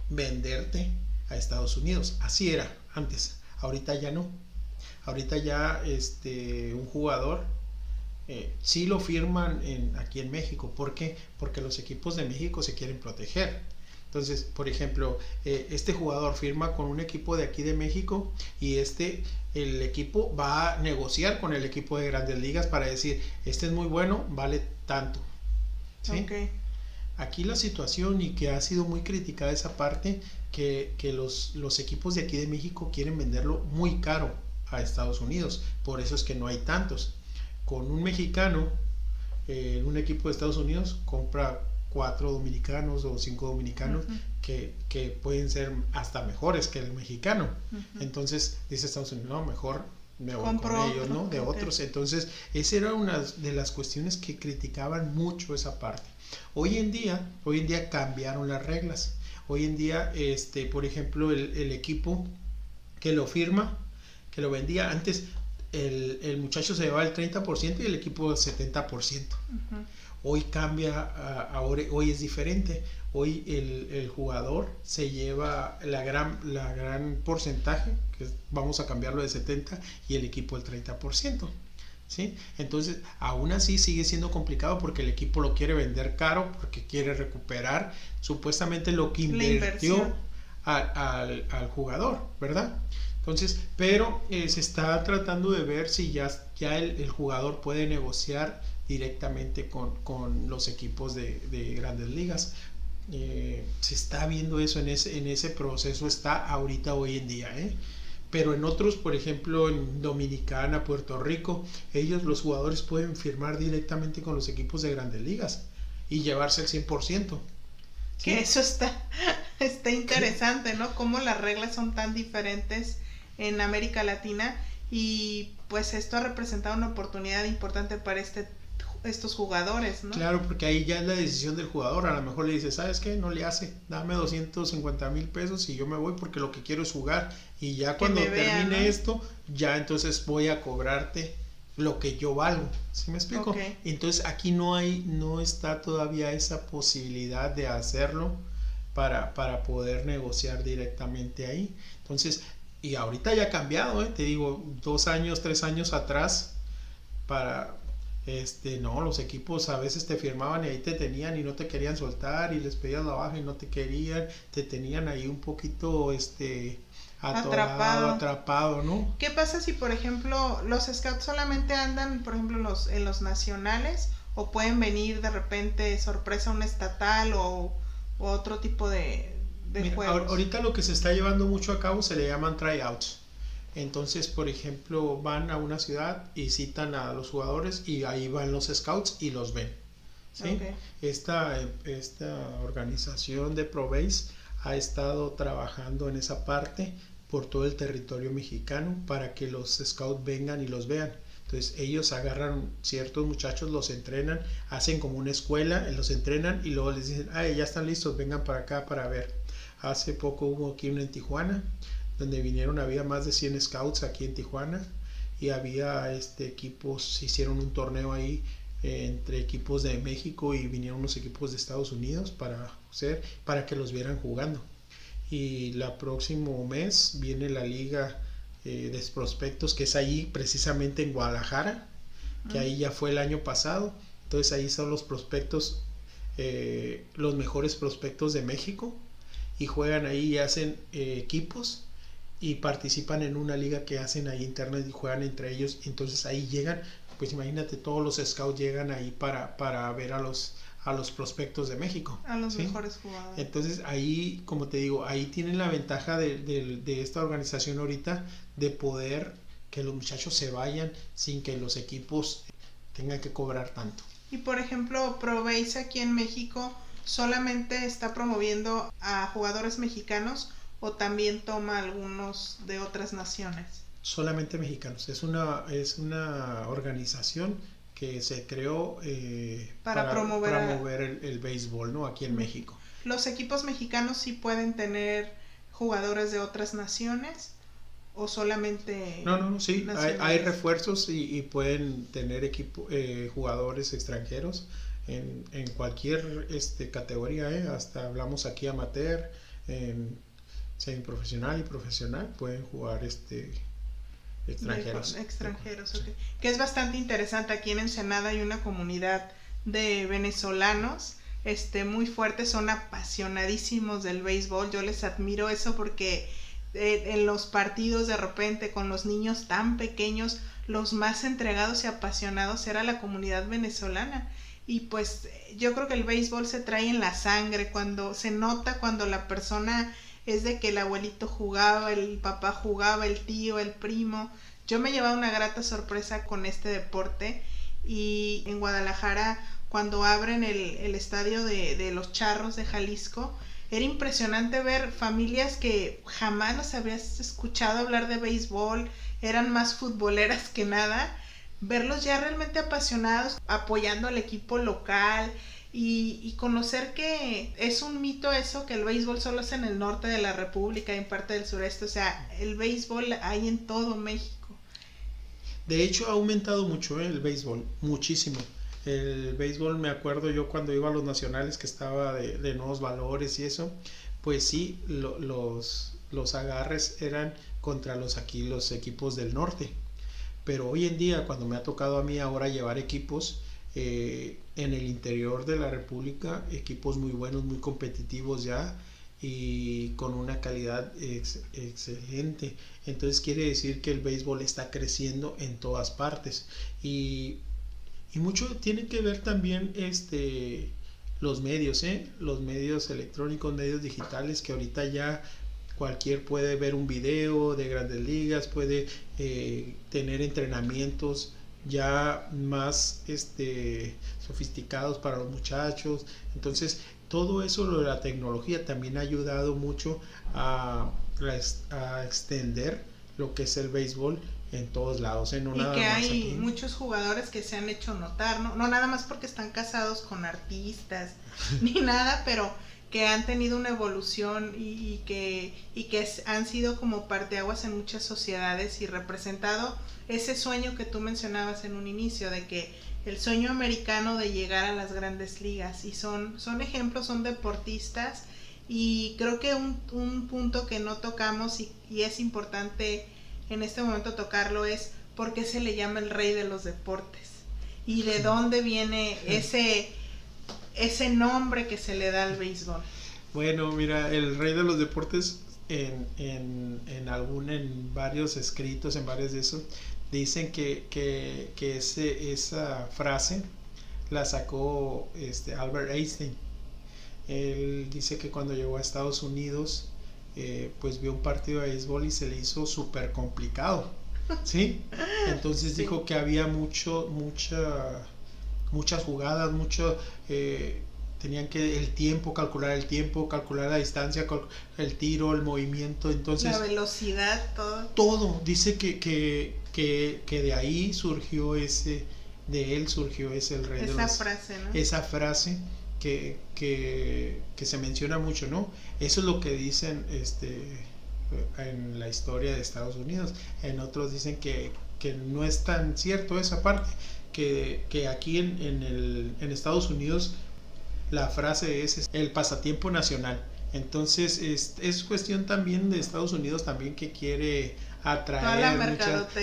venderte a Estados Unidos. Así era antes, ahorita ya no. Ahorita ya un jugador sí lo firman aquí en México. ¿Por qué? Porque los equipos de México se quieren proteger. Entonces, por ejemplo, este jugador firma con un equipo de aquí de México y el equipo va a negociar con el equipo de Grandes Ligas para decir, este es muy bueno, vale tanto. ¿Sí? Okay. Aquí la situación, y que ha sido muy criticada esa parte, que los equipos de aquí de México quieren venderlo muy caro a Estados Unidos. Por eso es que no hay tantos. Con un mexicano, un equipo de Estados Unidos compra 4 dominicanos o 5 dominicanos que pueden ser hasta mejores que el mexicano. Entonces dice Estados Unidos, no, mejor me voy con ellos, ¿no? De otros. Entonces esa era una de las cuestiones que criticaban mucho esa parte. Hoy en día cambiaron las reglas. Hoy en día, por ejemplo, el equipo que lo firma, que lo vendía antes, el muchacho se llevaba el 30% y el equipo el 70%. Hoy cambia, hoy es diferente. Hoy el jugador se lleva la gran porcentaje, que vamos a cambiarlo de 70%, y el equipo el 30%. ¿Sí? Entonces, aún así sigue siendo complicado porque el equipo lo quiere vender caro, porque quiere recuperar supuestamente lo que invirtió al jugador, ¿verdad? Entonces, pero se está tratando de ver si ya el jugador puede negociar directamente con los equipos de Grandes Ligas. Se está viendo eso en ese proceso, está ahorita hoy en día, pero en otros, por ejemplo en Dominicana, Puerto Rico, los jugadores pueden firmar directamente con los equipos de Grandes Ligas y llevarse el 100%. Que ¿sí? Eso está interesante, ¿no? Cómo las reglas son tan diferentes en América Latina, y pues esto ha representado una oportunidad importante para estos jugadores, ¿no? Claro, porque ahí ya es la decisión del jugador. A lo mejor le dice, ¿sabes qué? No le hace, dame 250,000 pesos y yo me voy porque lo que quiero es jugar, y ya cuando termine esto, ya entonces voy a cobrarte lo que yo valgo. ¿Sí me explico? Okay. Entonces aquí no está todavía esa posibilidad de hacerlo para poder negociar directamente ahí. Entonces, y ahorita ya ha cambiado, te digo, 2 años, 3 años atrás, no, los equipos a veces te firmaban y ahí te tenían y no te querían soltar, y les pedías la baja y no te querían, te tenían ahí un poquito atrapado, ¿no? ¿Qué pasa si, por ejemplo, los scouts solamente andan, por ejemplo, en los nacionales, o pueden venir de repente sorpresa a un estatal o otro tipo de juegos? Ahorita lo que se está llevando mucho a cabo se le llaman tryouts. Entonces, por ejemplo, van a una ciudad y citan a los jugadores y ahí van los scouts y los ven. ¿Sí? Okay. Esta organización de ProBase ha estado trabajando en esa parte por todo el territorio mexicano para que los scouts vengan y los vean. Entonces ellos agarran ciertos muchachos, los entrenan, hacen como una escuela, los entrenan y luego les dicen, ya están listos, vengan para acá para ver. Hace poco hubo aquí uno en Tijuana, donde vinieron, había más de 100 scouts aquí en Tijuana y había equipos, hicieron un torneo ahí entre equipos de México y vinieron unos equipos de Estados Unidos para que los vieran jugando. Y el próximo mes viene la liga de prospectos, que es ahí precisamente en Guadalajara, que ahí ya fue el año pasado. Entonces ahí son los prospectos, los mejores prospectos de México, y juegan ahí y hacen equipos y participan en una liga que hacen ahí internet y juegan entre ellos. Entonces ahí llegan, pues imagínate, todos los scouts llegan ahí para ver a los prospectos de México, a los mejores jugadores. Entonces ahí, como te digo, ahí tienen la ventaja de esta organización ahorita, de poder que los muchachos se vayan sin que los equipos tengan que cobrar tanto. Y por ejemplo, ProBase aquí en México solamente está promoviendo a jugadores mexicanos, o también toma algunos de otras naciones. Solamente mexicanos. Es una organización que se creó para promover el béisbol, ¿no? Aquí en México. ¿Los equipos mexicanos sí pueden tener jugadores de otras naciones o solamente...? No, sí, hay refuerzos y pueden tener jugadores extranjeros en cualquier categoría, hasta hablamos aquí amateur, semiprofesional y profesional, pueden jugar extranjeros. Okay. Que es bastante interesante. Aquí en Ensenada hay una comunidad de venezolanos muy fuerte, son apasionadísimos del béisbol. Yo les admiro eso porque en los partidos de repente con los niños tan pequeños, los más entregados y apasionados era la comunidad venezolana. Y pues yo creo que el béisbol se trae en la sangre, cuando se nota cuando la persona es de que el abuelito jugaba, el papá jugaba, el tío, el primo. Yo me llevaba una grata sorpresa con este deporte, y en Guadalajara, cuando abren el estadio de los Charros de Jalisco, era impresionante ver familias que jamás los habías escuchado hablar de béisbol, eran más futboleras que nada, verlos ya realmente apasionados, apoyando al equipo local. Y conocer que es un mito eso, que el béisbol solo es en el norte de la república y en parte del sureste. O sea, el béisbol hay en todo México. De hecho ha aumentado mucho el béisbol, muchísimo. El béisbol, me acuerdo yo cuando iba a los nacionales, que estaba de Nuevos Valores y eso, pues sí, los agarres eran contra los equipos del norte. Pero hoy en día, cuando me ha tocado a mí ahora llevar equipos en el interior de la república, equipos muy buenos, muy competitivos ya, y con una calidad excelente. Entonces quiere decir que el béisbol está creciendo en todas partes, y mucho tiene que ver también los medios, los medios electrónicos, medios digitales, que ahorita ya cualquier puede ver un video de Grandes Ligas, puede tener entrenamientos ya más sofisticados para los muchachos. Entonces todo eso, lo de la tecnología, también ha ayudado mucho a extender lo que es el béisbol en todos lados, no y nada que más hay aquí. Muchos jugadores que se han hecho notar, no nada más porque están casados con artistas ni nada, pero que han tenido una evolución y que han sido como parteaguas en muchas sociedades, y representado ese sueño que tú mencionabas en un inicio, de que el sueño americano de llegar a las grandes ligas. Y son ejemplos, son deportistas. Y creo que un punto que no tocamos y es importante en este momento tocarlo es por qué se le llama el rey de los deportes y de dónde viene ese nombre que se le da al béisbol. Bueno, mira, el rey de los deportes, en varios escritos, en varios de esos, dicen que esa frase la sacó Albert Einstein. Él dice que cuando llegó a Estados Unidos, pues vio un partido de béisbol y se le hizo súper complicado, ¿sí? Entonces sí, dijo que había muchas jugadas, tenían que calcular el tiempo, calcular la distancia, el tiro, el movimiento, entonces... La velocidad, todo. Todo, dice que de ahí surgió de él surgió ese el rey de los... Frase, ¿no? Esa frase que se menciona mucho, ¿no? Eso es lo que dicen en la historia de Estados Unidos. En otros dicen que no es tan cierto esa parte, que aquí en Estados Unidos la frase es el pasatiempo nacional. Entonces es cuestión también de Estados Unidos también que quiere atraer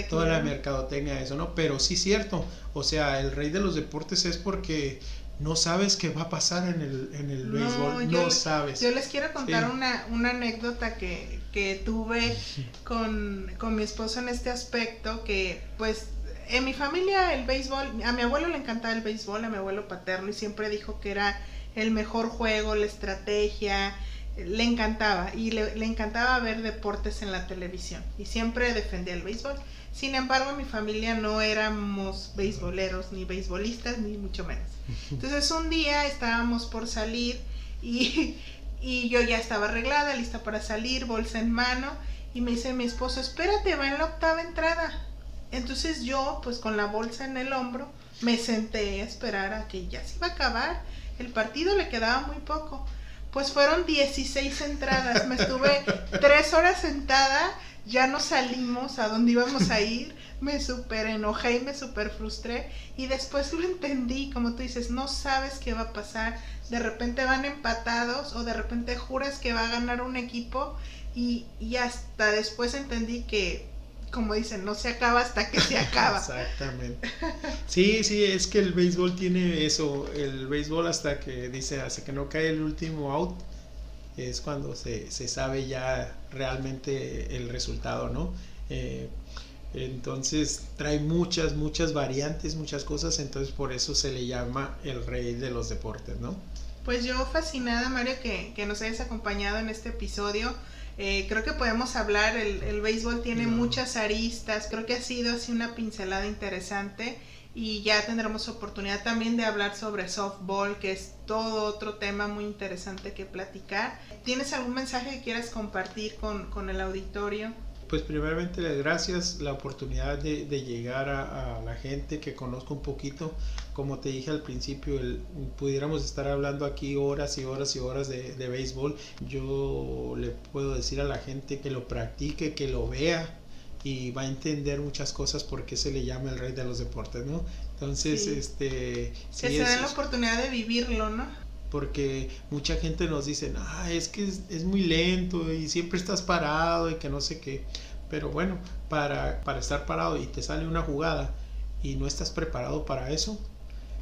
toda la mercadotecnia, eso, ¿no? Pero sí es cierto, o sea, el rey de los deportes es porque no sabes qué va a pasar en el béisbol, no sabes. Yo les quiero contar una anécdota que tuve con mi esposo en este aspecto, que pues en mi familia el béisbol, a mi abuelo le encantaba el béisbol, a mi abuelo paterno, y siempre dijo que era el mejor juego, la estrategia, le encantaba, y le encantaba ver deportes en la televisión, y siempre defendía el béisbol. Sin embargo, en mi familia no éramos beisboleros, ni beisbolistas, ni mucho menos. Entonces un día estábamos por salir y yo ya estaba arreglada, lista para salir, bolsa en mano, y me dice mi esposo, espérate, va en la 8ª entrada. Entonces yo, pues con la bolsa en el hombro, me senté a esperar a que ya se iba a acabar el partido, le quedaba muy poco. Pues fueron 16 entradas, me estuve 3 horas sentada, ya no salimos a donde íbamos a ir, me súper enojé y me súper frustré, y después lo entendí, como tú dices, no sabes qué va a pasar, de repente van empatados o de repente juras que va a ganar un equipo, y hasta después entendí que, como dicen, no se acaba hasta que se acaba. Exactamente. Sí, es que el béisbol tiene eso, el béisbol hasta que no cae el último out, es cuando se sabe ya realmente el resultado, ¿no? Entonces trae muchas variantes, muchas cosas, entonces por eso se le llama el rey de los deportes, ¿no? Pues yo fascinada, Mario, que nos hayas acompañado en este episodio. Creo que podemos hablar, el béisbol tiene muchas aristas, creo que ha sido así una pincelada interesante, y ya tendremos oportunidad también de hablar sobre softball, que es todo otro tema muy interesante que platicar. ¿Tienes algún mensaje que quieras compartir con el auditorio? Pues primeramente gracias la oportunidad de llegar a la gente que conozca un poquito. Como te dije al principio, pudiéramos estar hablando aquí horas y horas y horas de béisbol. Yo le puedo decir a la gente que lo practique, que lo vea, y va a entender muchas cosas por qué se le llama el rey de los deportes, ¿no? Entonces, que se den la oportunidad de vivirlo, ¿no? Porque mucha gente nos dice, es que es muy lento y siempre estás parado y que no sé qué. Pero bueno, para estar parado y te sale una jugada y no estás preparado para eso,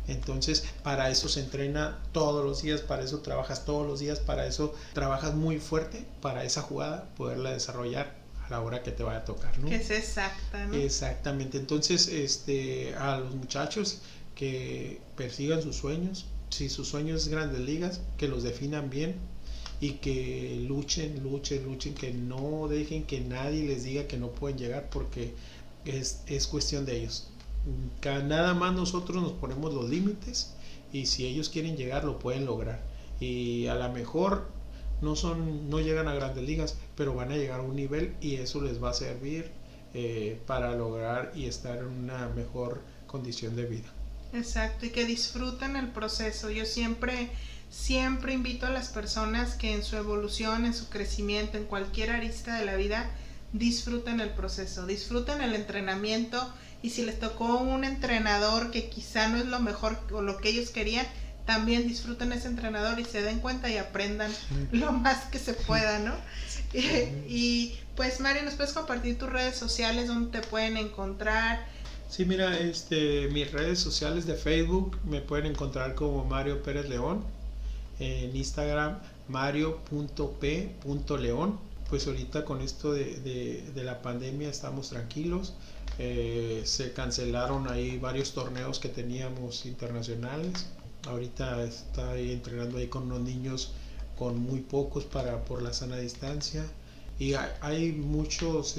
entonces para eso se entrena todos los días, para eso trabajas todos los días, para eso trabajas muy fuerte, para esa jugada poderla desarrollar a la hora que te vaya a tocar, ¿no? Que es exacta, ¿no? Exactamente. Entonces, a los muchachos que persigan sus sueños, si su sueño es Grandes Ligas, que los definan bien y que luchen, que no dejen que nadie les diga que no pueden llegar, porque es cuestión de ellos. Nada más nosotros nos ponemos los límites, y si ellos quieren llegar lo pueden lograr, y a lo mejor no llegan a Grandes Ligas, pero van a llegar a un nivel, y eso les va a servir para lograr y estar en una mejor condición de vida. Exacto, y que disfruten el proceso. Yo siempre invito a las personas que en su evolución, en su crecimiento, en cualquier arista de la vida, disfruten el proceso, disfruten el entrenamiento, y si les tocó un entrenador que quizá no es lo mejor o lo que ellos querían, también disfruten ese entrenador y se den cuenta y aprendan lo más que se pueda, ¿no? Y pues, Mario, ¿nos puedes compartir tus redes sociales, donde te pueden encontrar? Sí, mira, mis redes sociales de Facebook me pueden encontrar como Mario Pérez León, en Instagram mario.p.león. Pues ahorita con esto de la pandemia estamos tranquilos, se cancelaron ahí varios torneos que teníamos internacionales. Ahorita está ahí entrenando ahí con unos niños, con muy pocos por la sana distancia, y hay muchos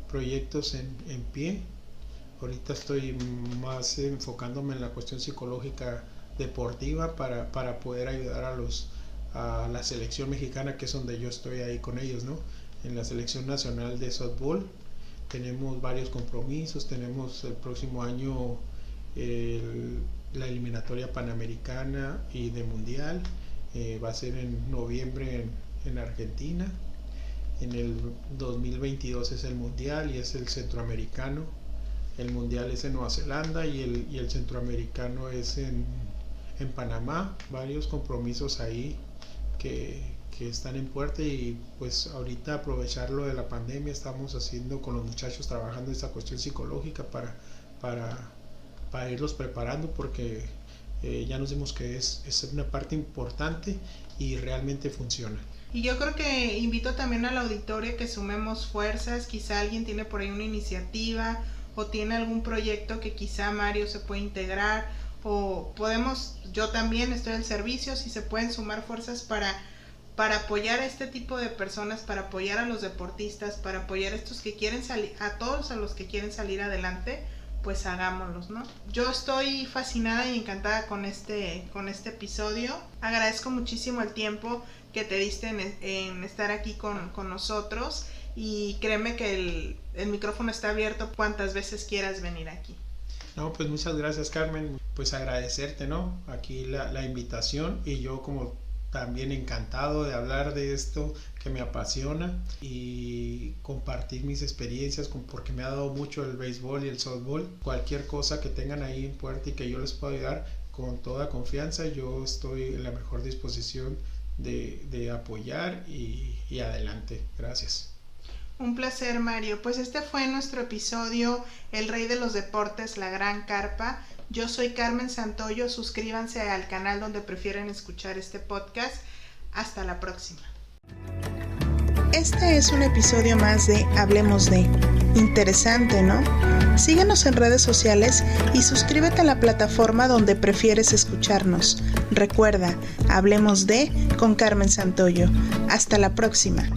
proyectos en pie. Ahorita estoy más enfocándome en la cuestión psicológica deportiva para poder ayudar a la selección mexicana, que es donde yo estoy ahí con ellos, ¿no? En la selección nacional de softball tenemos varios compromisos. Tenemos el próximo año la eliminatoria panamericana y de mundial. Va a ser en noviembre en Argentina. En el 2022 es el mundial y es el centroamericano. El mundial es en Nueva Zelanda y el centroamericano es en Panamá. Varios compromisos ahí que están en puerta, y pues ahorita aprovechar lo de la pandemia. Estamos haciendo con los muchachos, trabajando esta cuestión psicológica para irlos preparando, porque ya nos dimos que es una parte importante y realmente funciona. Y yo creo que invito también al auditorio que sumemos fuerzas. Quizá alguien tiene por ahí una iniciativa o tiene algún proyecto que quizá Mario se puede integrar, o yo también estoy al servicio, si se pueden sumar fuerzas para apoyar a este tipo de personas, para apoyar a los deportistas, para apoyar a estos que quieren salir, a todos a los que quieren salir adelante, pues hagámoslos, ¿no? Yo estoy fascinada y encantada con este episodio. Agradezco muchísimo el tiempo que te diste en estar aquí con nosotros, y créeme que el micrófono está abierto cuantas veces quieras venir aquí. No, pues muchas gracias, Carmen. Pues agradecerte, ¿no? Aquí la invitación, y yo como también encantado de hablar de esto que me apasiona y compartir mis experiencias, porque me ha dado mucho el béisbol y el softball. Cualquier cosa que tengan ahí en puerta y que yo les pueda ayudar, con toda confianza, yo estoy en la mejor disposición de apoyar y adelante. Gracias. Un placer, Mario. Pues este fue nuestro episodio, El Rey de los Deportes, la Gran Carpa. Yo soy Carmen Santoyo. Suscríbanse al canal donde prefieren escuchar este podcast. Hasta la próxima. Este es un episodio más de Hablemos de. Interesante, ¿no? Síguenos en redes sociales y suscríbete a la plataforma donde prefieres escucharnos. Recuerda, Hablemos de con Carmen Santoyo. Hasta la próxima.